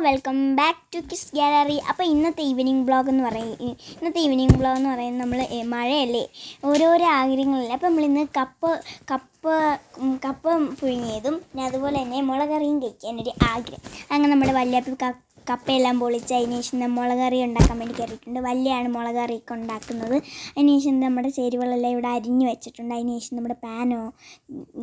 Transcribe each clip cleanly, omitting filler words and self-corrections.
Welcome back to kiss gallery. അപ്പോൾ ഇന്നത്തെ evening vlog എന്ന് പറയുന്നത് നമ്മൾ മഴയല്ലേ, ഓരോരോ ആഗ്രഹങ്ങളില്ലേ. അപ്പോൾ നമ്മളിന്ന് കപ്പ പുഴുങ്ങിയതും പിന്നെ അതുപോലെ തന്നെ മുളകറിയും കഴിക്കാനൊരു ആഗ്രഹം. അങ്ങനെ നമ്മുടെ വല്യാപ്പ കപ്പയെല്ലാം പൊളിച്ച് അതിന് ശേഷം മുളകറി ഉണ്ടാക്കാൻ വേണ്ടി കയറിയിട്ടുണ്ട്. വല്യാണ് മുളകറിയൊക്കെ ഉണ്ടാക്കുന്നത്. അതിന് ശേഷം നമ്മുടെ ചേരുവകളെല്ലാം ഇവിടെ അരിഞ്ഞ് വെച്ചിട്ടുണ്ട്. അതിന് ശേഷം നമ്മുടെ പാനോ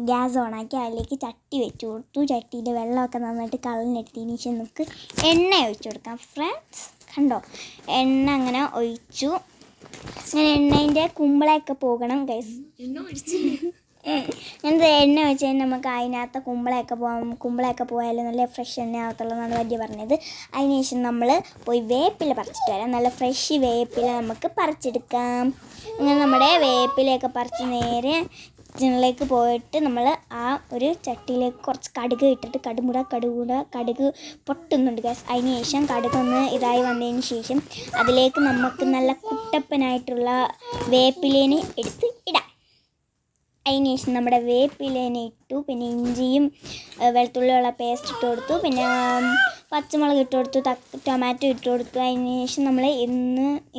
ഗ്യാസ് ഓണാക്കി അതിലേക്ക് ചട്ടി വെച്ച് കൊടുത്തു. ചട്ടിയിൽ വെള്ളമൊക്കെ നന്നായിട്ട് കളഞ്ഞെടുത്തതിന് ശേഷം നമുക്ക് എണ്ണ ഒഴിച്ചു കൊടുക്കാം. ഫ്രണ്ട്സ് കണ്ടോ, എണ്ണ അങ്ങനെ ഒഴിച്ചു. അങ്ങനെ എണ്ണേൻ്റെ കുമ്പളയൊക്കെ പോകണം ഗൈസ്. അങ്ങനത്തെ എണ്ണ വെച്ച് കഴിഞ്ഞാൽ നമുക്ക് അതിനകത്ത് കുമ്പളയൊക്കെ പോയാലും നല്ല ഫ്രഷ് എണ്ണ ആകത്തുള്ളൂ എന്നാണ് വലിയ പറഞ്ഞത്. അതിന് ശേഷം നമ്മൾ പോയി വേപ്പില പറിച്ചിട്ട് വരാം. നല്ല ഫ്രഷ് വേപ്പില നമുക്ക് പറിച്ചെടുക്കാം. അങ്ങനെ നമ്മുടെ വേപ്പിലയൊക്കെ പറിച്ച് നേരെ കിച്ചണിലേക്ക് പോയിട്ട് നമ്മൾ ആ ഒരു ചട്ടിയിലേക്ക് കുറച്ച് കടുക് ഇട്ടിട്ട് കടുക് പൊട്ടുന്നുണ്ട് ഗ്യാസ്. അതിന് ശേഷം കടുകൊന്ന് ഇതായി വന്നതിന് ശേഷം അതിലേക്ക് നമുക്ക് നല്ല കുട്ടപ്പനായിട്ടുള്ള വേപ്പിലേനെ എടുത്ത് ഇടാം. അതിന് ശേഷം നമ്മുടെ വേപ്പിലേനെ ഇട്ടു. പിന്നെ ഇഞ്ചിയും വെളുത്തുള്ളിയുള്ള പേസ്റ്റ് ഇട്ട് കൊടുത്തു. പിന്നെ പച്ചമുളക് ഇട്ട് കൊടുത്തു. ടൊമാറ്റോ ഇട്ട് കൊടുത്തു. അതിന് ശേഷം നമ്മൾ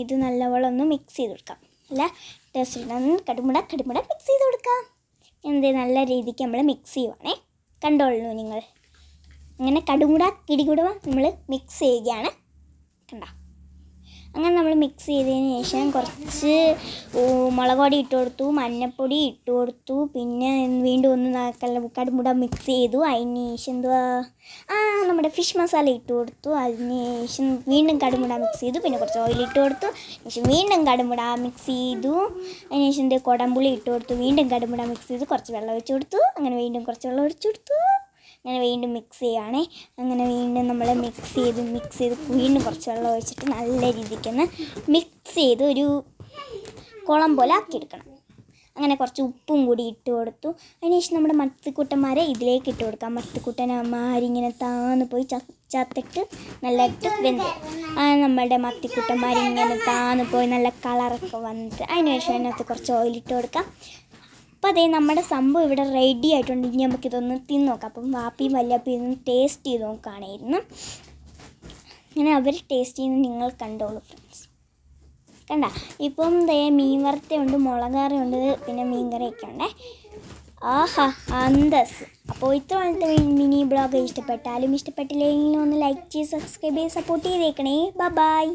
ഇത് നല്ലവണ്ണം ഒന്ന് മിക്സ് ചെയ്ത് കൊടുക്കാം. നല്ല ടേസ്റ്റ് ഇടാൻ കടുമുട മിക്സ് ചെയ്ത് കൊടുക്കാം. നല്ല രീതിക്ക് നമ്മൾ മിക്സ് ചെയ്യുവാണേ. കണ്ടോളൂ നിങ്ങൾ. അങ്ങനെ കിടികുട നമ്മൾ മിക്സ് ചെയ്യുകയാണ്. കണ്ടോ, അങ്ങനെ നമ്മൾ മിക്സ് ചെയ്തതിന് ശേഷം കുറച്ച് മുളക് പൊടി ഇട്ട് കൊടുത്തു, മഞ്ഞൾപ്പൊടി ഇട്ട് കൊടുത്തു. പിന്നെ വീണ്ടും ഒന്ന് കടുമുട മിക്സ് ചെയ്തു. അതിന് ശേഷം നമ്മുടെ ഫിഷ് മസാല ഇട്ട് കൊടുത്തു. അതിന് ശേഷം വീണ്ടും കടുമുട മിക്സ് ചെയ്തു. പിന്നെ കുറച്ച് ഓയിൽ ഇട്ട് കൊടുത്തു. ശേഷം വീണ്ടും കടുമുട മിക്സ് ചെയ്തു. അതിന് ശേഷം കുടംപുളി ഇട്ട് കൊടുത്തു. വീണ്ടും കടുമുട മിക്സ് ചെയ്തു. കുറച്ച് വെള്ളം ഒഴിച്ച് കൊടുത്തു. അങ്ങനെ വീണ്ടും കുറച്ച് വെള്ളം ഒഴിച്ച് കൊടുത്തു. അങ്ങനെ വീണ്ടും മിക്സ് ചെയ്യുകയാണേ. അങ്ങനെ വീണ്ടും നമ്മൾ മിക്സ് ചെയ്ത് വീണ്ടും കുറച്ച് വെള്ളം ഒഴിച്ചിട്ട് നല്ല രീതിക്കൊന്ന് മിക്സ് ചെയ്ത് ഒരു കുളം പോലെ ആക്കിയെടുക്കണം. അങ്ങനെ കുറച്ച് ഉപ്പും കൂടി ഇട്ട് കൊടുത്തു. അതിനുശേഷം നമ്മുടെ മത്തിക്കുട്ടന്മാരെ ഇതിലേക്ക് ഇട്ട് കൊടുക്കാം. മത്തിക്കുട്ടന്മാരിങ്ങനെ താന്ന് പോയി ചത്തിട്ട് നല്ലതായിട്ട് വെന്ത് നമ്മളുടെ മത്തിക്കുട്ടന്മാരിങ്ങനെ താന്ന് പോയി നല്ല കളറൊക്കെ വന്നിട്ട് അതിനുശേഷം അതിനകത്ത് കുറച്ച് ഓയിലിട്ട് കൊടുക്കാം. അപ്പോൾ അതേ നമ്മുടെ സംഭവം ഇവിടെ റെഡി ആയിട്ടുണ്ട്. ഇനി നമുക്കിതൊന്ന് തിന്ന് നോക്കാം. അപ്പം വാപ്പിയും വല്യാപ്പിയും ഇതൊന്ന് ടേസ്റ്റ് ചെയ്ത് നോക്കുകയായിരുന്നു. അങ്ങനെ അവർ ടേസ്റ്റ് ചെയ്യുന്നത് നിങ്ങൾ കണ്ടോളൂ ഫ്രണ്ട്സ്. കണ്ട, ഇപ്പം മീൻ വറുത്തയുണ്ട്, മുളകറിയുണ്ട്, പിന്നെ മീൻകറിയൊക്കെ ഉണ്ടേ. ആഹാ അന്തസ്. അപ്പോൾ ഇത്രത്തെ മിനി ബ്ലോഗ് ഇഷ്ടപ്പെട്ടാലും ഇഷ്ടപ്പെട്ടില്ലെങ്കിലും ഒന്ന് ലൈക്ക് ചെയ്ത് സബ്സ്ക്രൈബ് ചെയ്ത് സപ്പോർട്ട് ചെയ്തേക്കണേ. ബൈ.